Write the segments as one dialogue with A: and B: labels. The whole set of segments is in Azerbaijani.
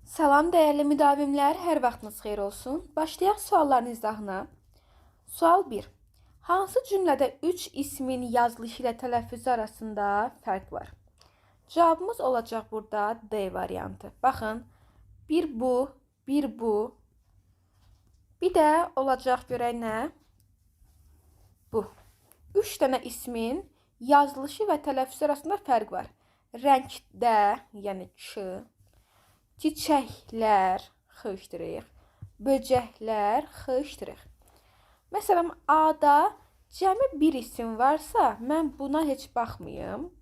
A: Salam dəyərli müdavimlər, hər vaxtınız xeyir olsun. Başlayaq sualların izahına. Sual 1. Hansı cümlədə 3 ismin yazılışı ilə tələffüzü arasında fərq var? Cavabımız olacaq burada D variantı. Baxın, bir bu, bir bu. Bir də olacaq görək nə? Bu. 3 dənə ismin yazılışı və tələffüzü arasında fərq var. Rəngdə, yəni Ç, çiçəklər, xışdırıq, böcəklər, xışdırıq. Məsələn, A-da cəmi bir isim varsa, mən buna heç baxmayım.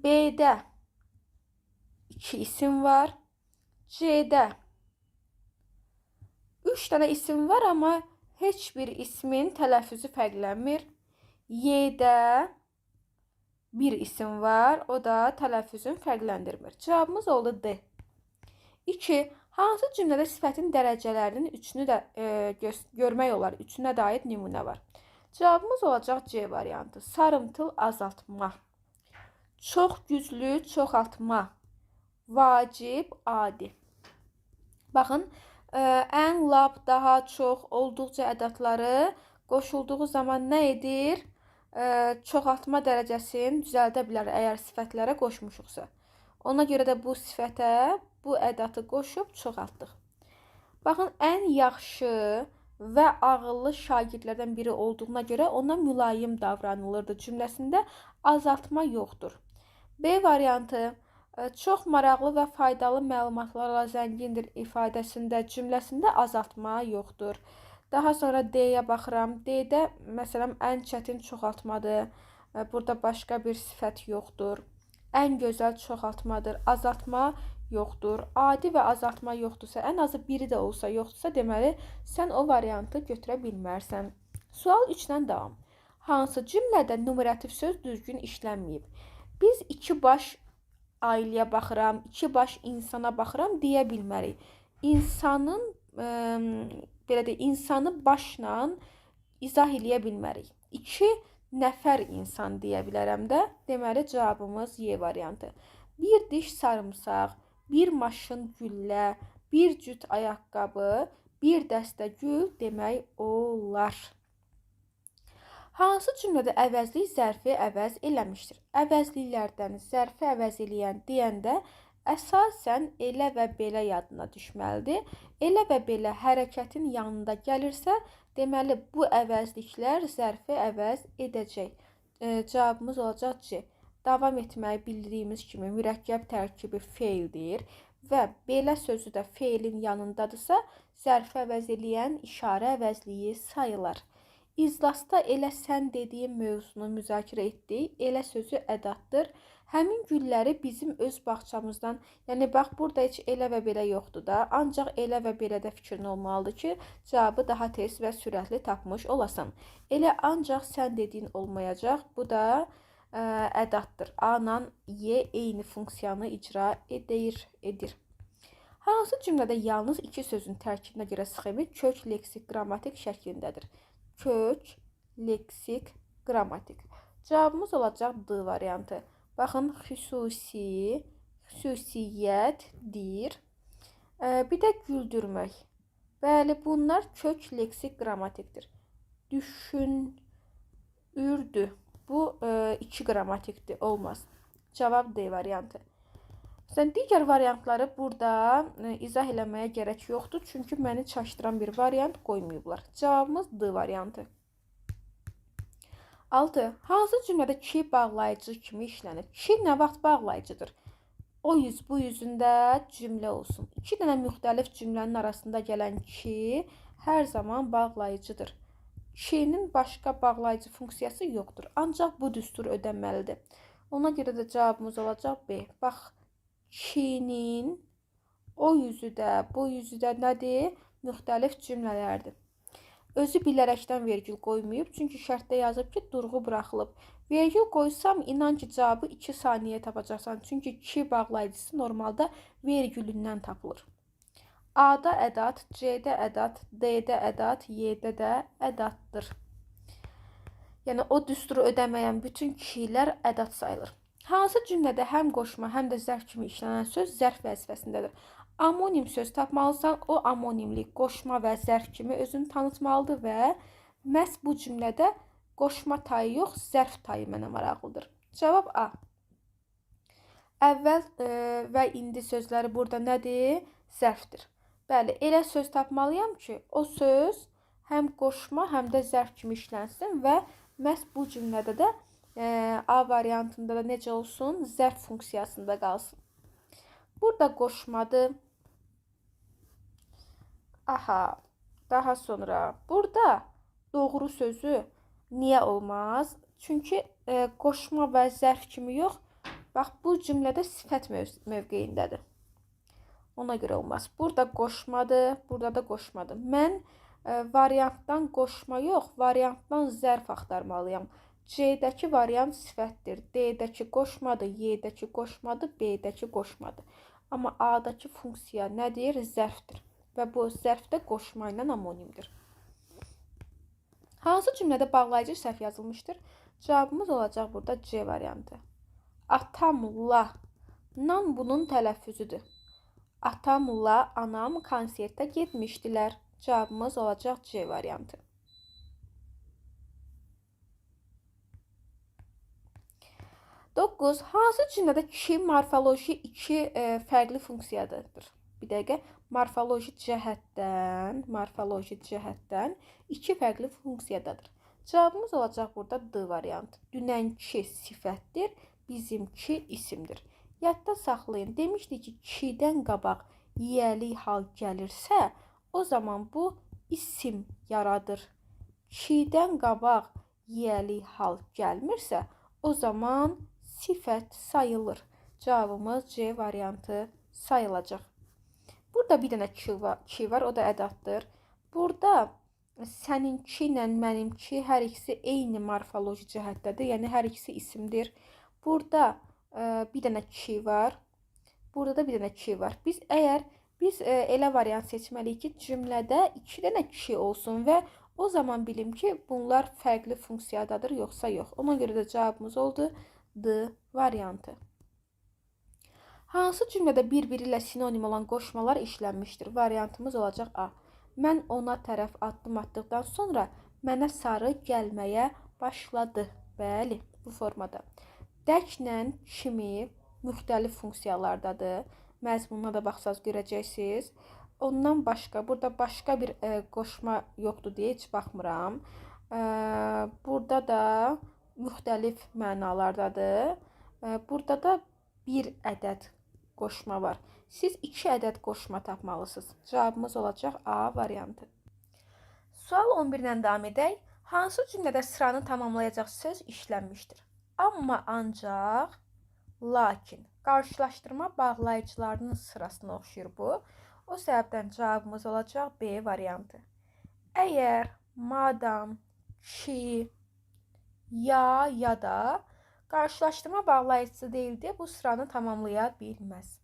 A: B-də 2 isim var. C-də 3 dənə isim var, amma heç bir ismin tələffüzü fərqlənmir. Y-də bir isim var, o da tələffüzün fərqləndirmir. Cavabımız oldu D. 2. Hansı cümlədə sifətin dərəcələrinin üçünü də görmək olar? Üçünə də aid nümunə var. Cavabımız olacaq C variantı. Sarımtıl azaltma. Çox güclü çoxaltma. Vacib adi. Baxın, ən, lap, daha, çox, olduqca ədədləri qoşulduğu zaman nə edir? Çoxaltma dərəcəsini düzəldə bilər, əgər sifətlərə qoşmuşuqsa. Ona görə də bu sifətə bu ədatı qoşub çoxaltdıq. Baxın, ən yaxşı və ağıllı şagirdlərdən biri olduğuna görə ona mülayim davranılırdı cümləsində azaltma yoxdur. B variantı çox maraqlı və faydalı məlumatlarla zəngindir ifadəsində cümləsində azaltma yoxdur. Daha sonra D-yə baxıram. D-də məsələn ən çətin çoxaltmadır. Burada başqa bir sifət yoxdur. Ən gözəl çoxaltmadır. Azaltma yoxdur. Adi və azaltma yoxdursa, ən azı biri də olsa yoxdursa, deməli sən o variantı götürə bilmərsən. Sual 3-dən davam. Hansı cümlədə numerativ söz düzgün işlənməyib? Biz iki baş ailəyə baxıram, iki baş insana baxıram deyə bilmərik. İnsanın belə də insanı başla izah eləyə bilmərik. 2 nəfər insan deyə bilərəm də. Deməli cavabımız Y variantı. Bir diş sarımsaq, bir maşın güllə, bir cüt ayaqqabı, bir dəstə gül demək olar. Hansı cümlədə əvəzlik zərfi əvəz eləmişdir? Əvəzliklərdən zərfi əvəz eləyən deyəndə əsasən elə və belə yadına düşməlidir. Elə və belə hərəkətin yanında gəlirsə, deməli bu əvəzliklər zərfi əvəz edəcək. Cavabımız olacaq C. Davam etməyi bildiyimiz kimi mürəkkəb tərkibi feildir və belə sözü də feilin yanındadırsa, zərfi əvəz eləyən işarə əvəzliyi sayılır. İclasda elə sən dediyin mövzunu müzakirə etdik. Elə sözü ədatdır. Həmin gülləri bizim öz bağçamızdan, yəni bax burada heç elə və belə yoxdur da, ancaq elə və belə də fikrin olmalıdır ki, cavabı daha tez və sürətli tapmış olasan. Elə ancaq sən dediyin olmayacaq. Bu da ədatdır. A-la Y eyni funksiyanı icra edir. Hansı cümlədə yalnız iki sözün tərkibinə görə sxemi kök, leksik, qrammatik şəklindədir? Kök, leksik, qrammatik. Cavabımız olacaq D variantı. Baxın, xüsusi, xüsusiyyətdir. Bir də güldürmək. Bəli, bunlar kök, leksik, qrammatikdir. Düşünürdü. Bu 2 qrammatikdir, olmaz. Cavab D variantı. Digər variantları burada izah eləməyə gərək yoxdur, çünki məni çaşdıran bir variant qoymayıblar. Cavabımız D variantı. 6. Hansı cümlədə ki bağlayıcı kimi işlənir? Ki nə vaxt bağlayıcıdır? O yüz bu yüzündə cümlə olsun. 2 dənə müxtəlif cümlənin arasında gələn ki hər zaman bağlayıcıdır. Ki-nin başqa bağlayıcı funksiyası yoxdur. Ancaq bu düstur ödənməlidir. Ona görə də cavabımız olacaq B. Bax, ki-nin o yüzü də, bu yüzü də nədir? Müxtəlif cümlələrdir. Özü bilərəkdən vergül qoymayıb, çünki şərtdə yazıb ki, durğu buraxılıb. Vergül qoysam, inan ki, cavabı 2 saniyə tapacaqsan. Çünki ki bağlayıcısı normalda vergülündən tapılır. A-da ədat, C-də ədat, D-də ədat, Y-də də ədatdır. Yəni, o düsturu ödəməyən bütün kilər ədat sayılır. Hansı cümlədə həm qoşma, həm də zərf kimi işlənən söz zərf vəzifəsindədir? Amonim söz tapmalısan, o amonimlik qoşma və zərf kimi özünü tanıtmalıdır və məhz bu cümlədə qoşma tayı yox, zərf tayı mənə maraqlıdır. Cavab A. Əvvəl və indi sözləri burada nədir? Zərfdir. Bəli, elə söz tapmalıyam ki, o söz həm qoşma, həm də zərf kimi işlənsin və məhz bu cümlədə də A variantında da necə olsun? Zərf funksiyasında qalsın. Burada qoşmadır. Aha, daha sonra burada doğru sözü niyə olmaz? Çünki qoşma və zərf kimi yox, bax bu cümlədə sifət mövqeyindədir. Ona görə olmaz. Burada qoşmadır, burada da qoşmadır. Mən variantdan qoşma yox, variantdan zərf axtarmalıyam. C-dəki variant sifətdir, D-dəki qoşmadır, Y-dəki qoşmadır, B-dəki qoşmadır. Amma A-dakı funksiya nədir? Zərfdir. Və bu zərf də qoşma ilə amonimdir. Hansı cümlədə bağlayıcı səhv yazılmışdır? Cavabımız olacaq burada C variantı. Atamla nan bunun tələffüzüdür. Atamla anam konsertə getmişdilər. Cavabımız olacaq C variantı. Doqquz. Hansı cümlədə ki morfoloji iki fərqli funksiyadadır? Bir dəqiqə, morfoloji cəhətdən iki fərqli funksiyadadır. Cavabımız olacaq burada D variantı. Dünənki sifətdir, bizimki isimdir. Yadda saxlayın, demişdik ki, kidən qabaq yiyəli hal gəlirsə, o zaman bu isim yaradır. Kidən qabaq yiyəli hal gəlmirsə, o zaman sifət sayılır. Cavabımız C variantı sayılacaq. Burada bir dənə ki var, o da ədatdır. Burada səninki ilə mənimki hər ikisi eyni morfoloji cəhətdədir, yəni hər ikisi isimdir. Burada bir dənə ki var, burada da bir dənə ki var. Biz elə variant seçməliyik ki, cümlədə iki dənə ki olsun və o zaman bilim ki, bunlar fərqli funksiyadadır, yoxsa yox. Ona görə də cavabımız oldu D variantı. Hansı cümlədə bir-biri ilə sinonim olan qoşmalar işlənmişdir? Variantımız olacaq A. Mən ona tərəf addım atdıqdan sonra mənə sarı gəlməyə başladı. Bəli, bu formada. Dəklə kimi müxtəlif funksiyalardadır. Məzmununa da baxsaz görəcəksiniz. Ondan başqa, burada başqa bir qoşma yoxdur deyə heç baxmıram. Burada da müxtəlif mənalardadır. Burada da bir ədəd qoşma var. Siz 2 ədəd qoşma tapmalısınız. Cavabımız olacaq A variantı. Sual 11-dən davam edək. Hansı cümlədə sıranı tamamlayacaq söz işlənmişdir? Amma, ancaq, lakin. Qarşılaşdırma bağlayıcılarının sırasına oxşuyur bu. O səbəbdən cavabımız olacaq B variantı. Əgər, madam, ki, ya da qarşılaşdırma bağlayıcısı deyildi, bu sıranı tamamlaya bilməz.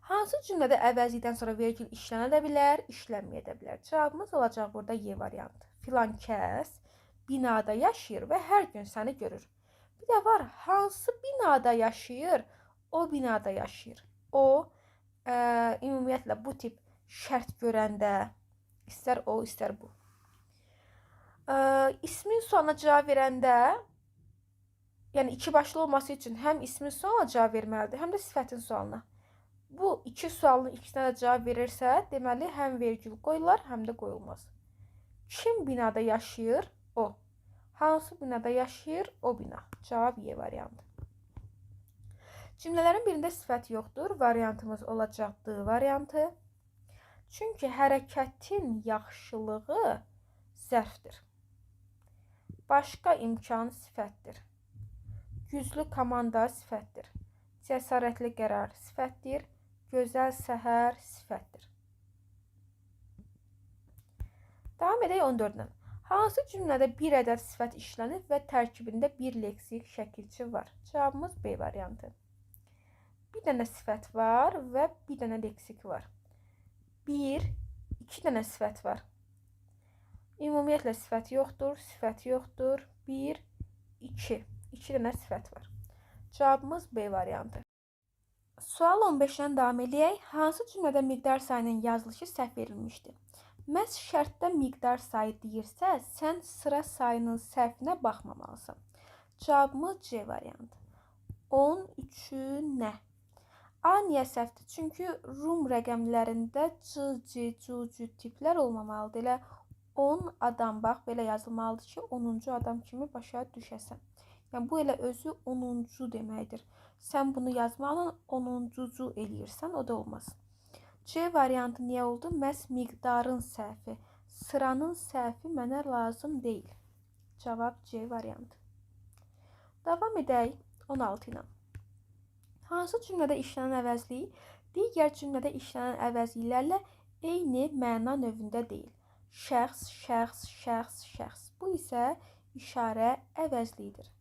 A: Hansı cümlədə əvəzlikdən sonra vergül işlənə də bilər, işlənməyə də bilər? Cavabımız olacaq burada Y variantı. Filan kəs binada yaşayır və hər gün səni görür. Bir də var, hansı binada yaşayır, o binada yaşayır. O, ümumiyyətlə bu tip şərt görəndə, istər o, istər bu. İsmin sualına cavab verəndə, yəni iki başlı olması üçün həm ismin sualına cavab verməlidir, həm də sifətin sualına. Bu iki sualın ikisinə də cavab verirsə, deməli həm vergül qoyular, həm də qoyulmaz. Kim binada yaşayır? O. Hansı binada yaşayır? O bina. Cavab Y variantı. Cümlələrin birində sifət yoxdur. Variantımız olacaq D variantı. Çünki hərəkətin yaxşılığı zərfdir. Başqa imkan sifətdir. Güclü komanda sifətdir. Cəsarətli qərar sifətdir. Gözəl səhər sifətdir. Davam edək 14-dən. Hansı cümlədə bir ədəd sifət işlənib və tərkibində bir leksik şəkilçi var? Cavabımız B variantı. Bir dənə sifət var və bir dənə leksik var. İki dənə sifət var. Ümumiyyətlə sifət yoxdur. 2 dənə sifət var. Cavabımız B variantı. Sual 15-dən davam edək. Hansı cümlədə miqdar sayının yazılışı səhv verilmişdir? Məhz şərtdə miqdar sayı deyirsə, sən sıra sayının səhvinə baxmamalısan. Cavabımız C variantı. 13-ü nə? A niyə səhvdir? Çünki Rum rəqəmlərində C, C, C, C tiplər olmamalıdır. Elə 10 adam bax belə yazılmalıdır ki, 10-cu adam kimi başa düşəsən. Yəni bu elə özü 10-cu deməkdir. Sən bunu yazmaqla 10-cu eləyirsən, o da olmaz. C variantı niyə oldu? Məhz miqdarın səhvi, sıranın səhvi mənə lazım deyil. Cavab C variantı. Davam edək 16 ilə. Hansı cümlədə işlənən əvəzlik digər cümlədə işlənən əvəzliklərlə eyni məna növündə deyil? Şəxs, şəxs, şəxs, şəxs. Bu isə işarə əvəzliyidir.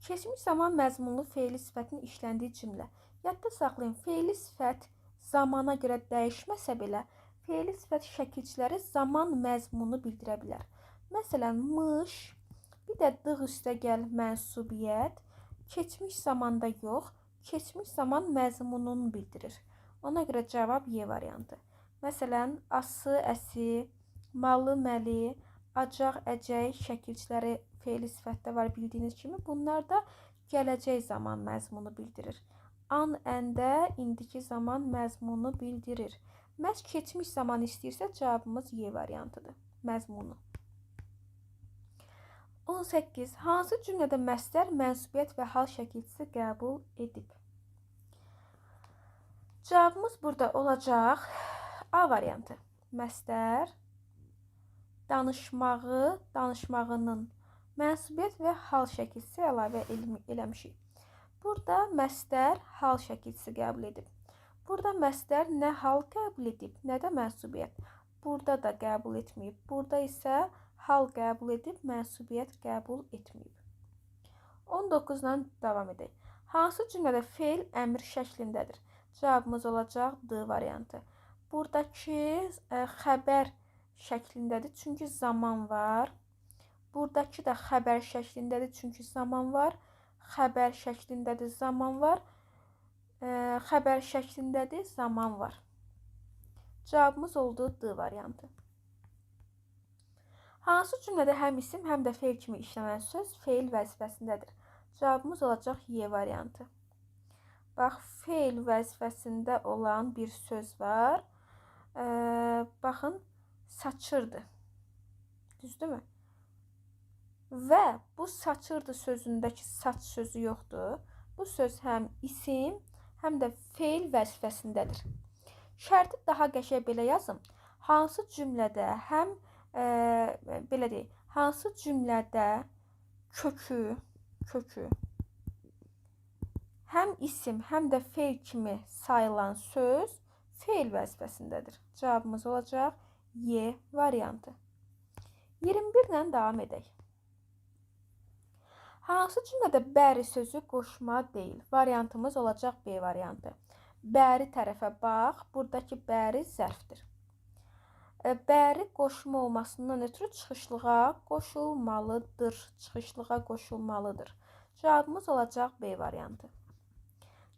A: Keçmiş zaman məzmunlu fe'li sifətin işləndiyi cümlə. Yadda saxlayın, fe'li sifət zamana görə dəyişməsə belə, fe'li sifət şəkilçiləri zaman məzmunu bildirə bilər. Məsələn, mış, bir də dığ üstə gəl mənsubiyyət, keçmiş zamanda yox, keçmiş zaman məzmununu bildirir. Ona görə cavab Y variantı. Məsələn, ası, əsi, malı, məli, acaq, əcək şəkilçiləri fe'li sifətdə var bildiyiniz kimi. Bunlar da gələcək zaman məzmunu bildirir. An, əndə indiki zaman məzmunu bildirir. Məhz keçmiş zaman istəyirsə cavabımız Y variantıdır. Məzmunu. 18. Hansı cümlədə məsdər, mənsubiyyət və hal şəkilçisi qəbul edib? Cavabımız burada olacaq A variantı. Məsdər danışmağı, danışmağının mənsubiyyət və hal şəkilçisi əlavə eləmişik. Burada məsdər hal şəkilçisi qəbul edib. Burada məsdər nə hal qəbul edib, nə də mənsubiyyət. Burada da qəbul etməyib. Burada isə hal qəbul edib, mənsubiyyət qəbul etməyib. 19-dan davam edək. Hansı cümlədə fe'l əmr şəklindədir? Cavabımız olacaq D variantı. Buradakı xəbər şəklindədir, çünki zaman var. Buradakı da xəbər şəklindədir, çünki zaman var. Xəbər şəklindədir, zaman var. Xəbər şəklindədir, zaman var. Cavabımız oldu D variantı. Hansı cümlədə həm isim, həm də fe'l kimi işlənən söz fe'l vəzifəsindədir? Cavabımız olacaq Y variantı. Bax, fe'l vəzifəsində olan bir söz var. Baxın, saçırdı. Düzdürmü? Və bu saçırdı sözündəki saç sözü yoxdur. Bu söz həm isim, həm də fe'l vəzifəsindədir. Şərti daha qəşəng belə yazım. Hansı cümlədə həm belə deyək, hansı cümlədə kökü həm isim, həm də fe'l kimi sayılan söz fe'l vəzifəsindədir. Cavabımız olacaq Y variantı. 21-lə davam edək. Hansı cümlədə bəri sözü qoşma deyil? Variantımız olacaq B variantı. Bəri tərəfə bax, buradakı bəri zərfdir. Bəri qoşma olmasından ötürü çıxışlığa qoşulmalıdır. Çıxışlığa qoşulmalıdır. Cavabımız olacaq B variantı.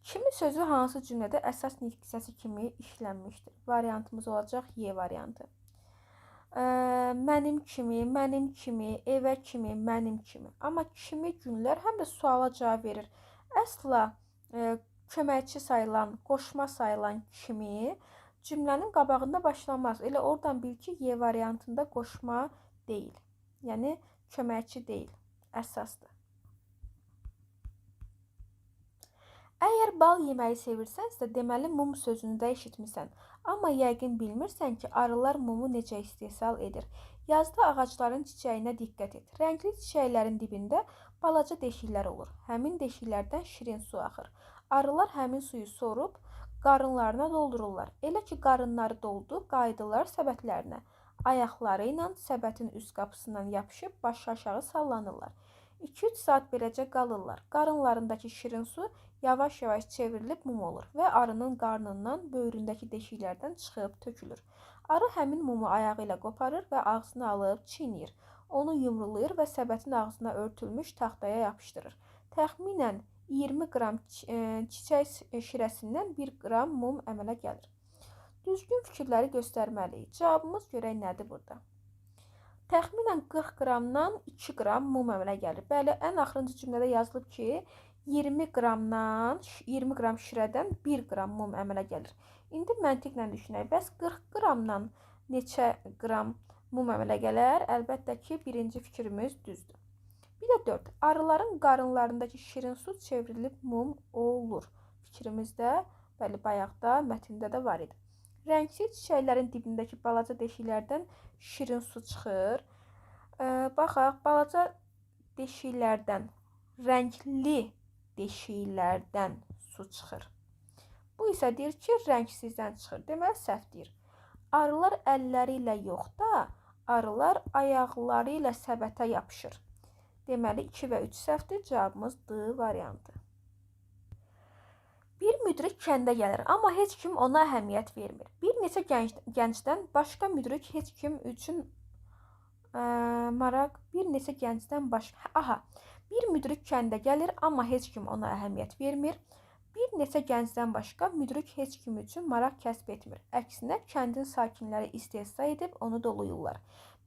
A: Kimi sözü hansı cümlədə əsas nitq hissəsi kimi işlənmişdir? Variantımız olacaq Y variantı. Mənim kimi, evə kimi, mənim kimi. Amma kimi günlər həm də suala cavab verir. Əsla köməkçi sayılan, qoşma sayılan kimi cümlənin qabağında başlamaz. Elə oradan bil ki, Y variantında qoşma deyil. Yəni, köməkçi deyil, əsasdır. Əgər bal yeməyi sevirsənsə, deməli mum sözünü də eşitmisən. Amma yəqin bilmirsən ki, arılar mumu necə istehsal edir. Yazda ağacların çiçəyinə diqqət et. Rəngli çiçəklərin dibində balaca deşiklər olur. Həmin deşiklərdən şirin su axır. Arılar həmin suyu sorub qarınlarına doldururlar. Elə ki, qarınları doldu, qayıdırlar səbətlərinə. Ayaqları ilə səbətin üst qapısından yapışıb başı aşağı sallanırlar. 2-3 saat beləcə qalırlar. Qarınlarındakı şirin su yavaş-yavaş çevrilib mum olur və arının qarnından böyründəki deşiklərdən çıxıb tökülür. Arı həmin mumu ayağı ilə qoparır və ağzına alıb çiynir. Onu yumrulayır və səbətin ağzına örtülmüş taxtaya yapışdırır. Təxminən 20 qram çiçək şirəsindən 1 qram mum əmələ gəlir. Düzgün fikirləri göstərməliyik. Cavabımız görək nədir burada? Təxminən 40 qramdan 2 qram mum əmələ gəlir. Bəli, ən axırıncı cümlədə yazılıb ki, 20 qram şirədən 1 qram mum əmələ gəlir. İndi məntiqlə düşünək. Bəs 40 qramdan neçə qram mum əmələ gələr? Əlbəttə ki, birinci fikrimiz düzdür. Bir də 4. Arıların qarınlarındakı şirin su çevrilib mum olur. Fikrimizdə, bəli, bayaqda mətndə də var idi. Rəngsiz çiçəklərin dibindəki balaca deşiklərdən şirin su çıxır. Baxaq, balaca deşiklərdən, rəngli deşiklərdən su çıxır. Bu isə deyir ki, rəngsizdən çıxır. Deməli, səhv deyir. Arılar əlləri ilə yox da, arılar ayaqları ilə səbətə yapışır. Deməli, 2 və 3 səhvdir. Cavabımız D variantı. Bir müdrik kəndə gəlir, amma heç kim ona əhəmiyyət vermir. Bir neçə gəncdən başqa müdrik heç kim üçün maraq, bir neçə gəncdən başqa... Aha, bir müdrik kəndə gəlir, amma heç kim ona əhəmiyyət vermir. Bir neçə gəncdən başqa müdrik heç kim üçün maraq kəsb etmir. Əksinə, kəndin sakinləri istehza edib onu doluyurlar.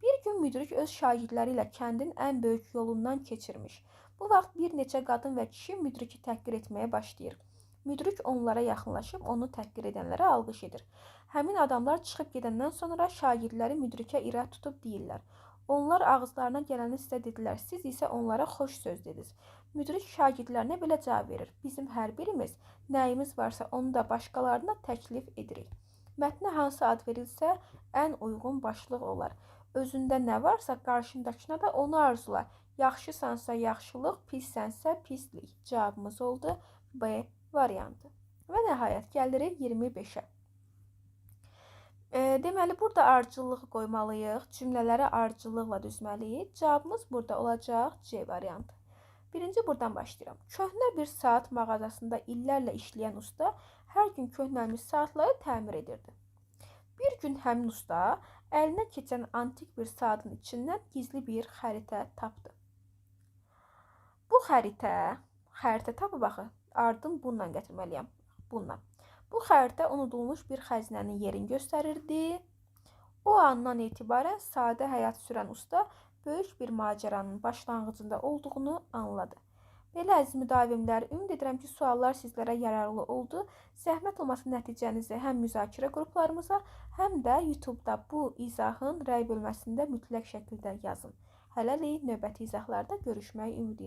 A: Bir gün müdrik öz şagirdləri ilə kəndin ən böyük yolundan keçirmiş. Bu vaxt bir neçə qadın və kişi müdriki təhqir etməyə başlayır. Müdrik onlara yaxınlaşıb onu təhqir edənlərə alqış edir. Həmin adamlar çıxıb gedəndən sonra şagirdləri müdrikə irad tutub deyirlər. Onlar ağızlarına gələni sizə dedilər, siz isə onlara xoş söz dediniz. Müdrik şagirdlərinə belə cavab verir. Bizim hər birimiz nəyimiz varsa onu da başqalarına təklif edirik. Mətnə hansı ad verilsə ən uyğun başlıq olar. Özündə nə varsa qarşındakına da onu arzula. Yaxşısansa yaxşılıq, piссənsə pislik. Cavabımız oldu B variantı. Və nəhayət gəlirik 25-ə. Deməli, burada ardıcıllığı qoymalıyıq. Cümlələri ardıcıllıqla düzməliyik. Cavabımız burada olacaq C variantı. Birinci buradan başlayıram. Köhnə bir saat mağazasında illərlə işləyən usta hər gün köhnəlmiş saatları təmir edirdi. Bir gün həmin usta əlinə keçən antik bir saatın içindən gizli bir xəritə tapdı. Bu xəritə tapı baxın. Ardın bununla gətirməliyəm. Bununla. Bu xəritə unudulmuş bir xəzinənin yerini göstərirdi. O andan etibarən sadə həyat sürən usta böyük bir macəranın başlanğıcında olduğunu anladı. Belə əziz müdavimlər, ümid edirəm ki, suallar sizlərə yararlı oldu. Zəhmət olmasa nəticənizi həm müzakirə qruplarımıza, həm də YouTube-da bu izahın rəy bölməsində mütləq şəkildə yazın. Hələlik növbəti izahlarda görüşmək ümidi ilə.